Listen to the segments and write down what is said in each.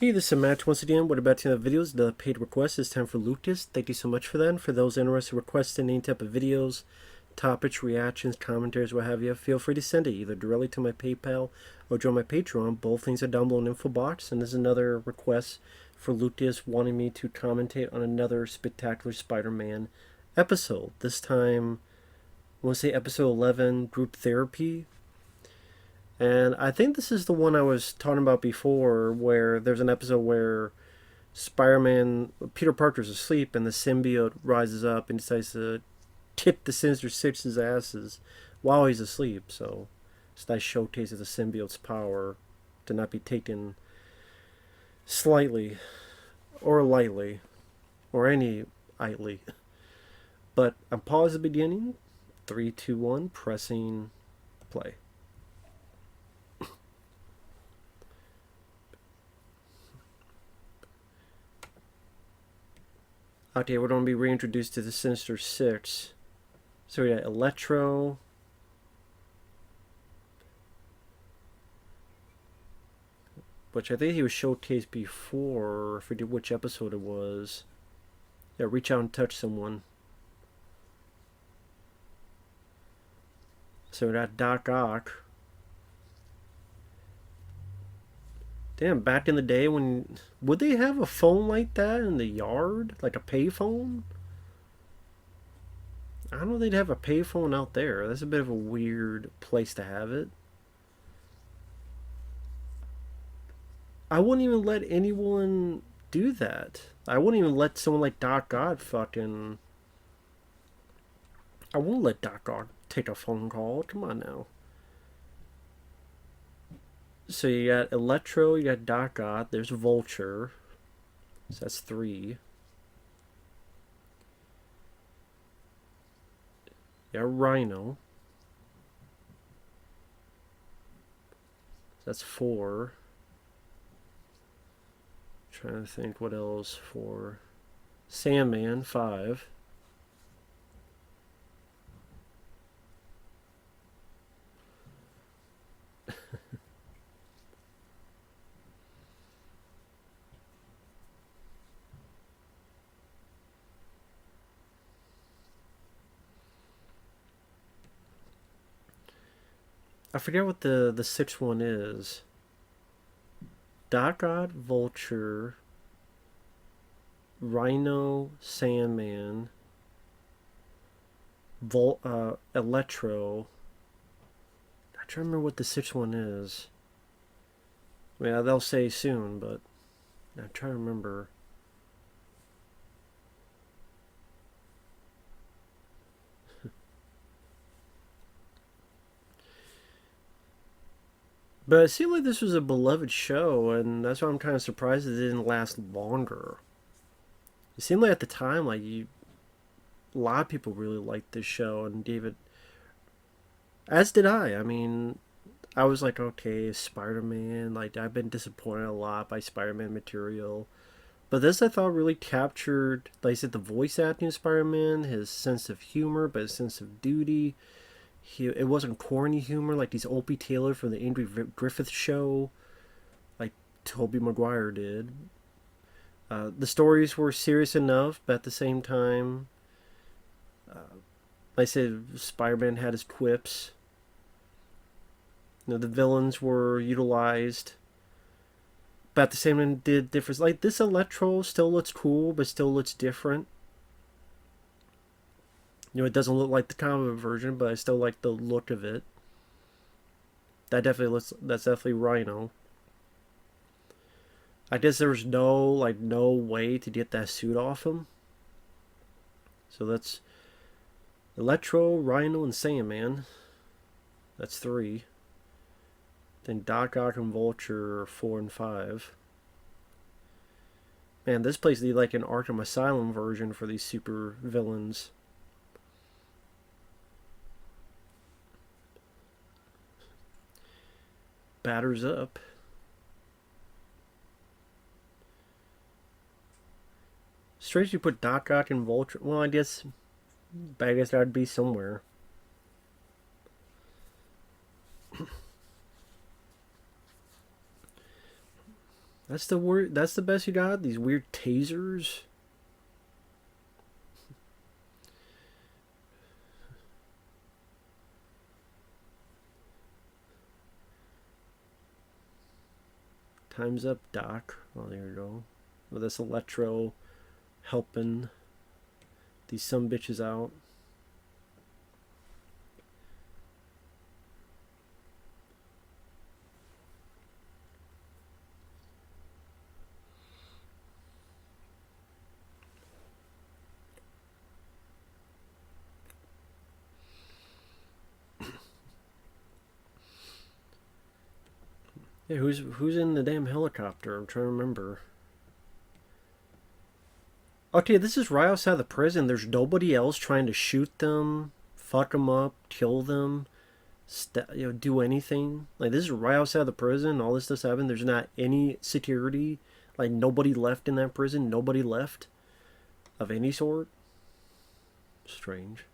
Hey, this is Matt once again. What about the videos? The paid request is time for Lucas. Thank you so much for that. And for those interested in requesting any type of videos, topics, reactions, commentaries, what have you, feel free to send it either directly to my PayPal or join my Patreon. Both things are down below in the info box. And there's another request for Lucas wanting me to commentate on another spectacular Spider-Man episode. This time, I want to say episode 11, Group Therapy. And I think this is the one I was talking about before, where there's an episode where Spider-Man, Peter Parker's asleep, and the symbiote rises up and decides to kick the Sinister Six's asses while he's asleep. So it's a nice showcase of the symbiote's power to not be taken slightly or lightly or any lightly. But I'm pausing the beginning. 3, 2, 1, pressing play. Okay, we're going to be reintroduced to the Sinister Six. So we got Electro. Which I think he was showcased before. I forget which episode it was. Yeah, reach out and touch someone. So we got Doc Ock. Damn, back in the day when... Would they have a phone like that in the yard? Like a payphone? I don't know if they'd have a payphone out there. That's a bit of a weird place to have it. I wouldn't even let anyone do that. I wouldn't even let someone like Doc Ock fucking... I won't let Doc Ock take a phone call. Come on now. So you got Electro, you got Doc Ock, there's Vulture. So that's 3. You got Rhino. That's 4. Trying to think what else for. Sandman, 5. I forget what the 6th one is. Doc Ock, Vulture, Rhino, Sandman, Electro. I try to remember what the 6th one is. Yeah, they'll say soon, but I'm trying to remember. But it seemed like this was a beloved show, and that's why I'm kind of surprised it didn't last longer. It seemed like at the time, like a lot of people really liked this show, and David, as did I. I mean, I was like, okay, Spider-Man. Like I've been disappointed a lot by Spider-Man material, but this I thought really captured, like I said, the voice acting of Spider-Man, his sense of humor, but his sense of duty. It wasn't corny humor like these Opie Taylor from the Andrew Griffith Show, like Tobey Maguire did. The stories were serious enough, but at the same time, like I said, Spider-Man had his quips. You know, the villains were utilized, but at the same time did difference. Like this Electro still looks cool, but still looks different. You know, it doesn't look like the comic version, but I still like the look of it. That definitely looks. That's definitely Rhino. I guess there was no way to get that suit off him. So that's Electro, Rhino, and Sandman. That's 3. Then Doc Ock and Vulture are 4 and 5. Man, this place needs like an Arkham Asylum version for these super villains. Batters up. Strange you put Doc Ock and Vulture. Well, I guess that'd be somewhere. That's the word. That's the best you got. These weird tasers. Time's up, Doc. Oh, there you go. Well, that's Electro helping these some bitches out. Yeah, who's in the damn helicopter? I'm trying to remember. Okay, this is right outside the prison. There's nobody else trying to shoot them, fuck them up, kill them, do anything. Like, this is right outside the prison. All this stuff's happening. There's not any security. Like, nobody left in that prison. Nobody left of any sort. Strange.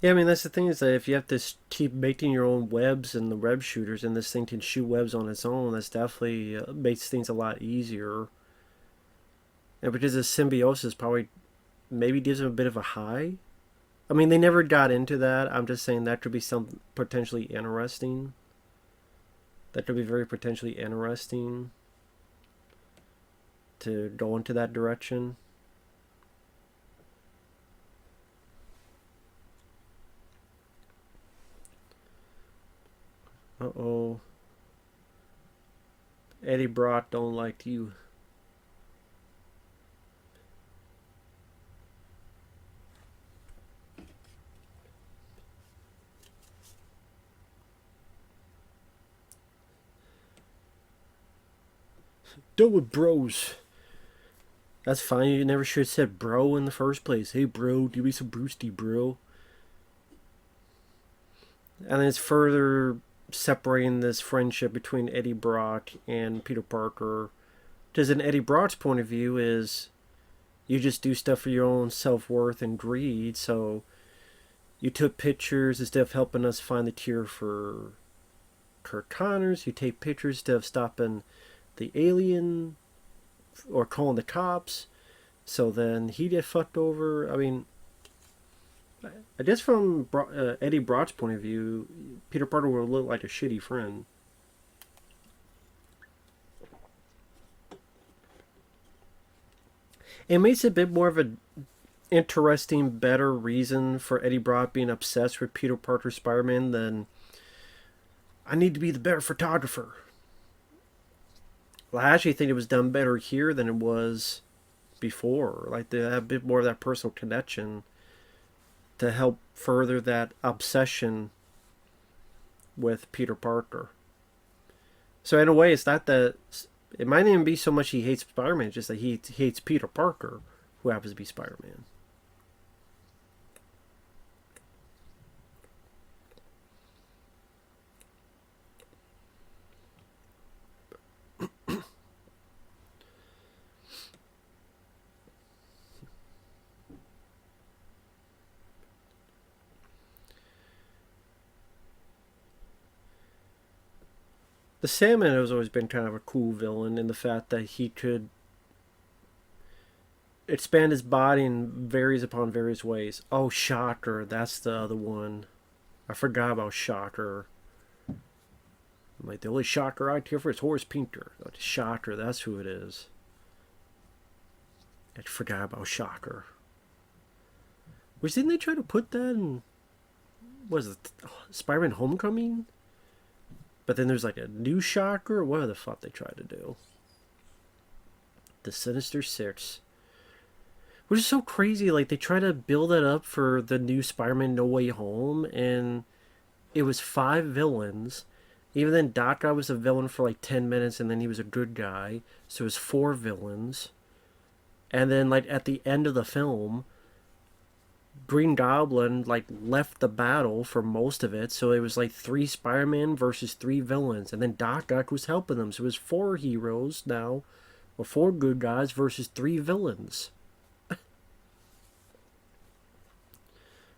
Yeah, I mean, that's the thing is that if you have to keep making your own webs and the web shooters, and this thing can shoot webs on its own, that's definitely makes things a lot easier. And because the symbiosis probably maybe gives them a bit of a high. I mean, they never got into that. I'm just saying that could be some potentially interesting. That could be very potentially interesting to go into that direction. Uh-oh. Eddie Brock don't like you. Do with bros. That's fine. You never should have said bro in the first place. Hey, bro, give me some Brewsty, bro. And then it's further separating this friendship between Eddie Brock and Peter Parker. Because in Eddie Brock's point of view is you just do stuff for your own self-worth and greed. So you took pictures instead of helping us find the cure for Kirk Connors. You take pictures instead of stopping the alien or calling the cops. So then he get fucked over. I mean, I guess from Eddie Brock's point of view, Peter Parker would look like a shitty friend. It makes it a bit more of an interesting, better reason for Eddie Brock being obsessed with Peter Parker Spider-Man than I need to be the better photographer. Well, I actually think it was done better here than it was before. Like they have a bit more of that personal connection to help further that obsession with Peter Parker. So in a way, it's not that it might even be so much he hates Spider-Man, it's just that he hates Peter Parker, who happens to be Spider-Man. The Sandman has always been kind of a cool villain in the fact that he could expand his body in varies upon various ways. Oh, Shocker, that's the other one. I forgot about Shocker. Like the only Shocker I care for is Horace Pinter. Shocker, that's who it is. I forgot about Shocker. Which didn't they try to put that in? Was it Spider-Man Homecoming? But then there's like a new Shocker. What the fuck they tried to do? The Sinister Six, which is so crazy. Like they try to build it up for the new Spider-Man No Way Home, and it was 5 villains, Even then, Doc Ock was a villain for like 10 minutes, and then he was a good guy. So it was 4 villains. And then, like, at the end of the film, Green Goblin, like, left the battle for most of it. So it was like 3 Spider-Man versus 3 villains. And then Doc Ock was helping them. So it was 4 heroes now, or 4 good guys versus 3 villains.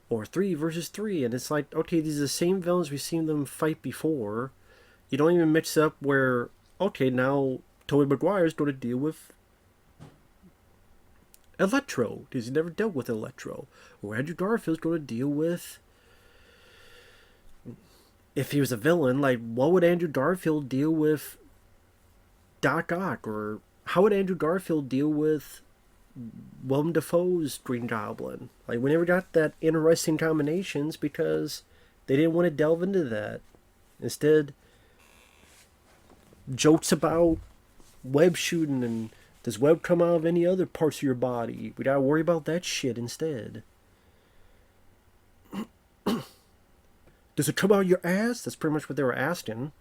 Or 3 versus 3. And it's like, okay, these are the same villains we've seen them fight before. You don't even mix up where, okay, now Tobey Maguire's going to deal with Electro, because he never dealt with Electro. Or Andrew Garfield's going to deal with... If he was a villain, like, what would Andrew Garfield deal with Doc Ock? Or how would Andrew Garfield deal with Willem Dafoe's Green Goblin? Like, we never got that interesting combinations because they didn't want to delve into that. Instead, jokes about web shooting and does web come out of any other parts of your body? We gotta worry about that shit instead. Does it come out of your ass? That's pretty much what they were asking.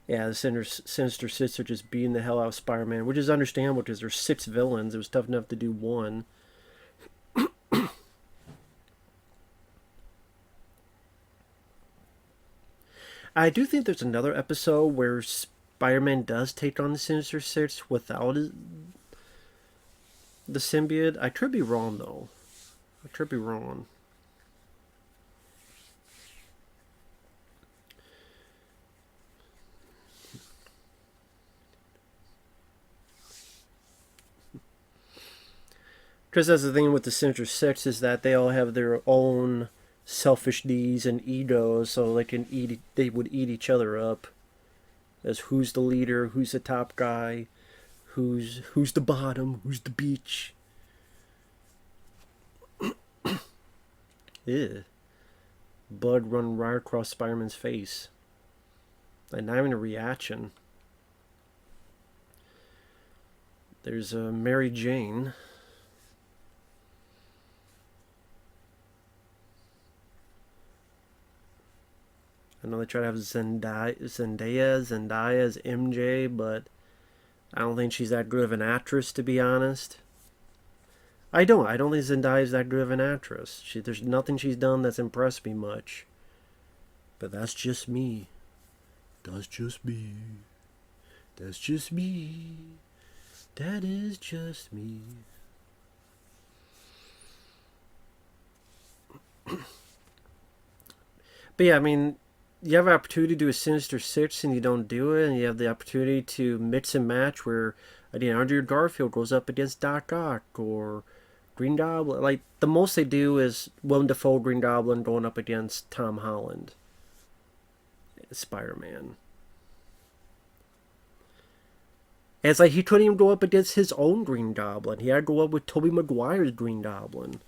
Yeah, the Sinister Six are just beating the hell out of Spider-Man, which is understandable because there's 6 villains. It was tough enough to do 1. I do think there's another episode where Spider-Man does take on the Sinister Six without the symbiote. I could be wrong, though. I could be wrong. Because that's the thing with the Sinister Six is that they all have their own selfish needs and egos, so they would eat each other up. As who's the leader, who's the top guy, who's the bottom, who's the beach. Ew. Blood run right across Spider-Man's face. And not even a reaction. There's Mary Jane. I know they try to have Zendaya as MJ, but I don't think she's that good of an actress, to be honest. I don't think Zendaya is that good of an actress. There's nothing she's done that's impressed me much. But that's just me. That's just me. That's just me. That is just me. But yeah, I mean, you have an opportunity to do a Sinister Six and you don't do it, and you have the opportunity to mix and match where, again, Andrew Garfield goes up against Doc Ock or Green Goblin. Like, the most they do is Willem Dafoe Green Goblin going up against Tom Holland Spider-Man. And it's like he couldn't even go up against his own Green Goblin. He had to go up with Tobey Maguire's Green Goblin.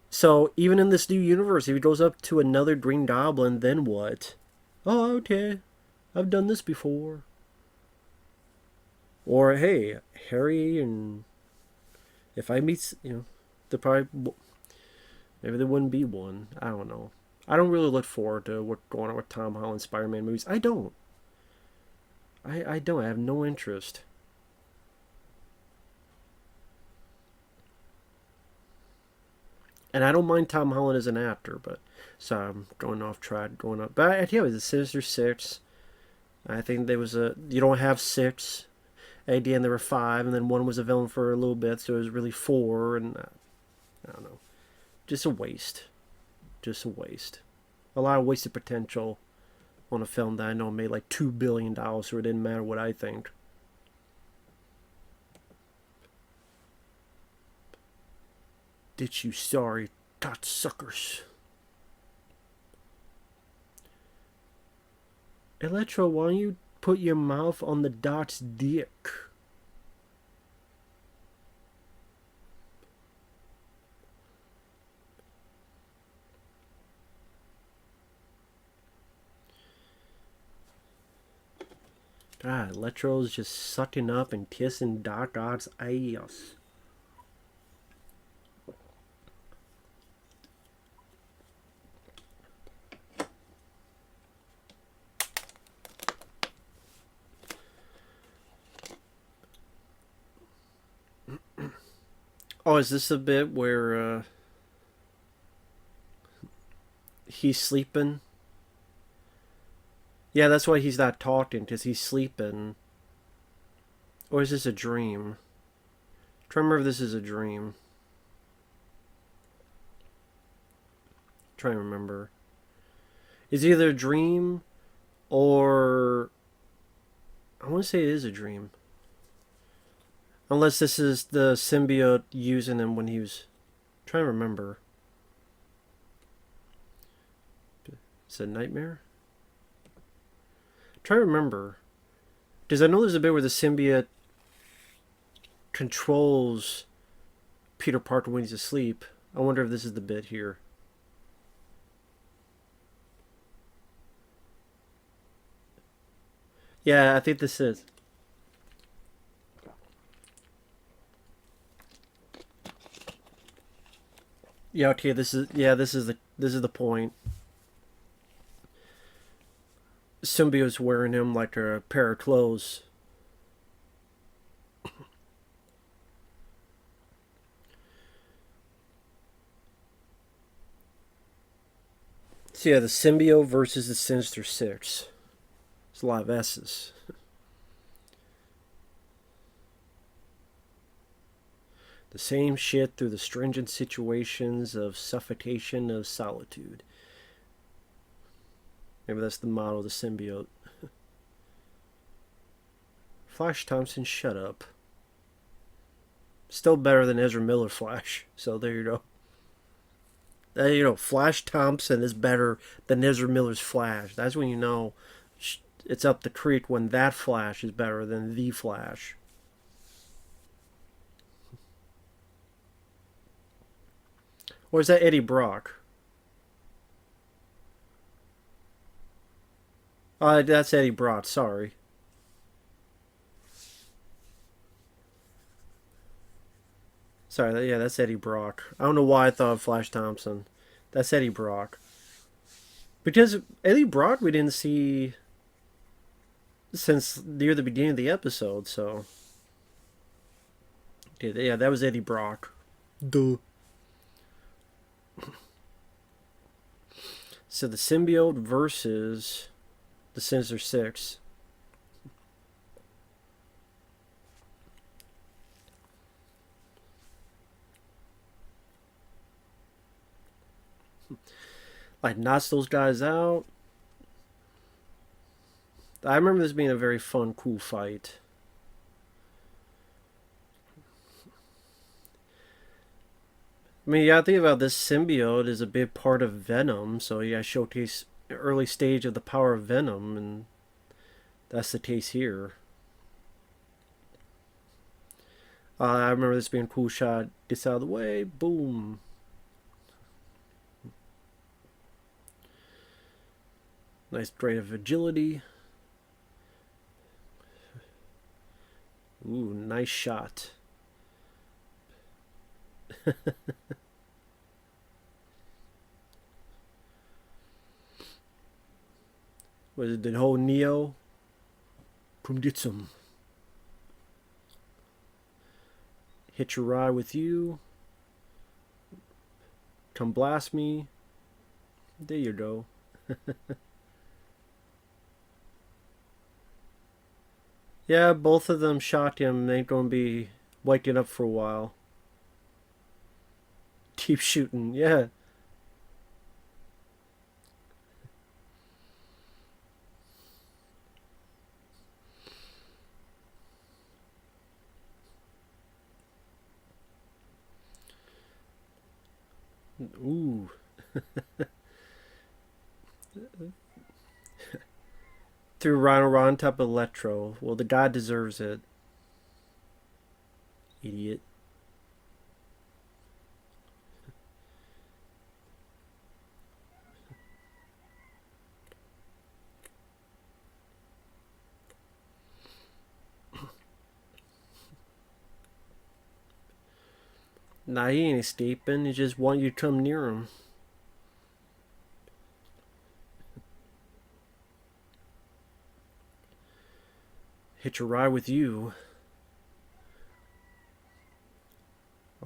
So, even in this new universe, if he goes up to another Green Goblin, then what? Oh, okay. I've done this before. Or, hey, Harry and... If I meet... there probably... Maybe there wouldn't be one. I don't know. I don't really look forward to what's going on with Tom Holland Spider-Man movies. I don't. I don't. I have no interest. And I don't mind Tom Holland as an actor, but... So I'm going off track, going up. But yeah, it was a Sinister Six. I think there was a... You don't have 6. At the end there were 5, and then 1 was a villain for a little bit, so it was really 4, and... I don't know. Just a waste. Just a waste. A lot of wasted potential on a film that I know made like $2 billion, so it didn't matter what I think. Did you sorry cocksuckers? Electro, why don't you put your mouth on the Doc's dick? God, Electro's just sucking up and kissing Doc Ock's ass. Oh, is this a bit where he's sleeping? Yeah, that's why he's not talking, because he's sleeping. Or is this a dream? I'm trying to remember if this is a dream. I'm trying to remember. It's either a dream or I want to say it is a dream. Unless this is the symbiote using him when he was trying to remember. Is it a nightmare? I'm trying to remember. Because I know there's a bit where the symbiote controls Peter Parker when he's asleep. I wonder if this is the bit here. Yeah, I think this is. Yeah, okay, this is the point. Symbiote's wearing him like a pair of clothes. So yeah, the symbiote versus the Sinister Six. It's a lot of S's. The same shit through the stringent situations of suffocation of solitude. Maybe that's the model of the symbiote. Flash Thompson, shut up. Still better than Ezra Miller Flash. So there you go. You know, Flash Thompson is better than Ezra Miller's Flash. That's when you know it's up the creek, when that Flash is better than the Flash. Or is that Eddie Brock? That's Eddie Brock, sorry. Sorry, yeah, that's Eddie Brock. I don't know why I thought of Flash Thompson. That's Eddie Brock. Because Eddie Brock we didn't see since near the beginning of the episode, so. Yeah, that was Eddie Brock. Duh. So the symbiote versus the Sinister Six. Like, knocks those guys out. I remember this being a very fun, cool fight. I mean, yeah, think about this symbiote is a big part of Venom, so yeah, showcase early stage of the power of Venom, and that's the case here. I remember this being a cool shot. Gets out of the way, boom. Nice trait of agility. Ooh, nice shot. Was it the whole Neo? Come get some. Hitch a ride with you. Come blast me. There you go. Yeah, both of them shot him. They ain't gonna be waking up for a while. Keep shooting, yeah. Ooh. Through Rhino on top of Electro. Well, the guy deserves it. Idiot. Nah, he ain't escaping. He just want you to come near him. Hitch a ride with you.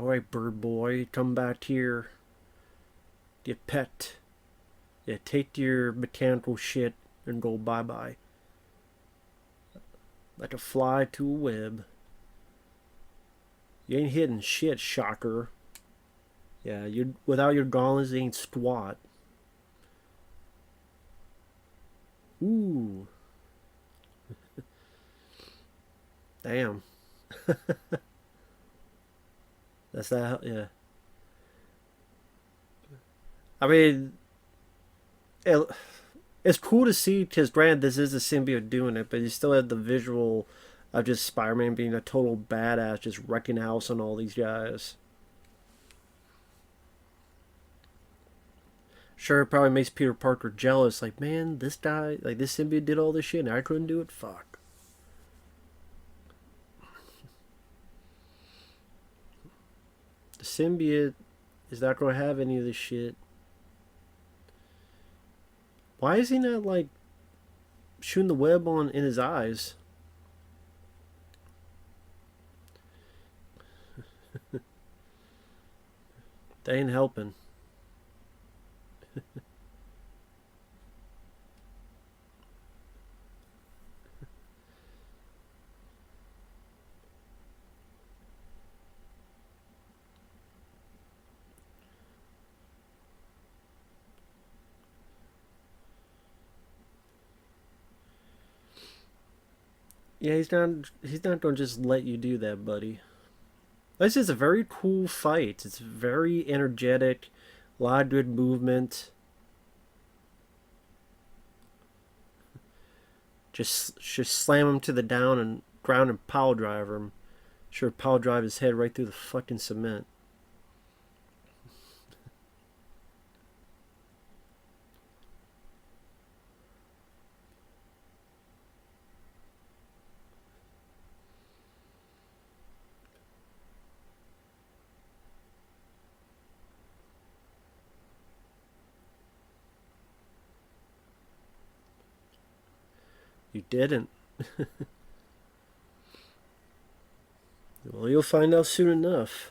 Alright, bird boy, come back here. You pet. Yeah, take your mechanical shit and go bye-bye. Like a fly to a web. You ain't hitting shit, shocker. Yeah, you without your gauntlets, you ain't squat. Ooh. Damn. That's that, yeah. I mean, it, it's cool to see because, granted, this is a symbiote doing it, but you still have the visual of just Spider-Man being a total badass, just wrecking house on all these guys. Sure, it probably makes Peter Parker jealous. Like, man, this guy, like this symbiote did all this shit, and I couldn't do it. Fuck. The symbiote is not going to have any of this shit. Why is he not like shooting the web on in his eyes? They ain't helping. Yeah, he's not. He's not going to just let you do that, buddy. This is a very cool fight. It's very energetic. A lot of good movement. Just slam him to the down and ground and power driver him. Sure, power drive his head right through the fucking cement. You didn't. Well, you'll find out soon enough.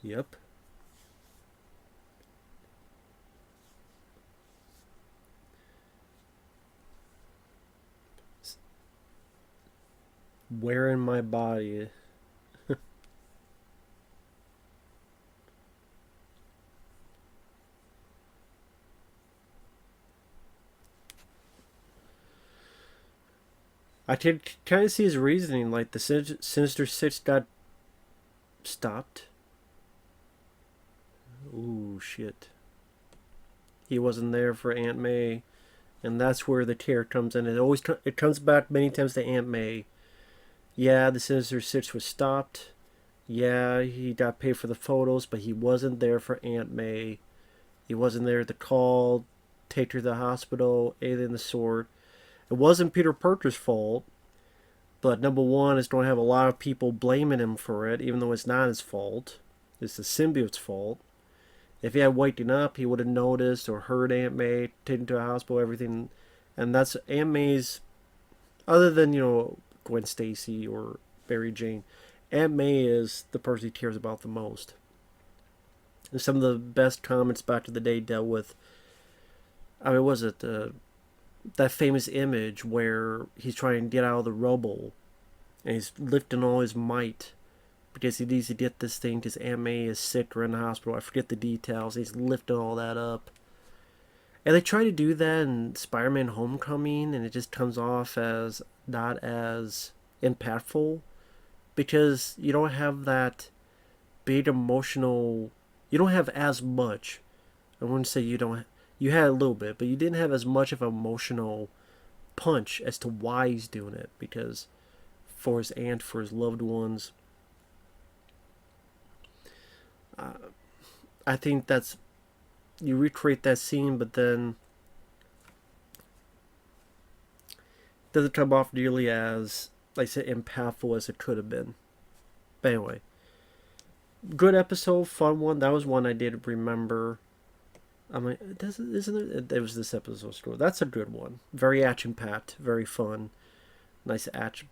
Yep. Where in my body? I can kind of see his reasoning. Like the Sinister Six got stopped. Ooh, shit. He wasn't there for Aunt May, and that's where the tear comes in. It comes back many times to Aunt May. Yeah, the Sinister Six was stopped. Yeah, he got paid for the photos, but he wasn't there for Aunt May. He wasn't there to call, take her to the hospital, anything of the sort. It wasn't Peter Parker's fault, but number one, it's going to have a lot of people blaming him for it, even though it's not his fault. It's the symbiote's fault. If he had waking up, he would have noticed or heard Aunt May, taken to a hospital, everything. And that's Aunt May's, other than, Gwen Stacy or Mary Jane, Aunt May is the person he cares about the most. And some of the best comments back to the day dealt with, I mean, was it that famous image where he's trying to get out of the rubble and he's lifting all his might because he needs to get this thing because Aunt May is sick or in the hospital. I forget the details. He's lifting all that up. And they try to do that in Spider-Man Homecoming, and it just comes off as not as impactful because you don't have that big emotional. You don't have as much. I wouldn't say you don't. You had a little bit, but you didn't have as much of an emotional punch as to why he's doing it. Because for his aunt, for his loved ones, I think that's you recreate that scene, but then it doesn't come off nearly as like I said, impactful as it could have been. But anyway, good episode, fun one. That was one I did remember. I'm like, isn't it? It was this episode score. That's a good one. Very action packed, very fun. Nice action,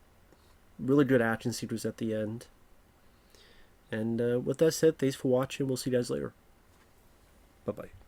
really good action sequence at the end. And with that said, thanks for watching. We'll see you guys later. Bye bye.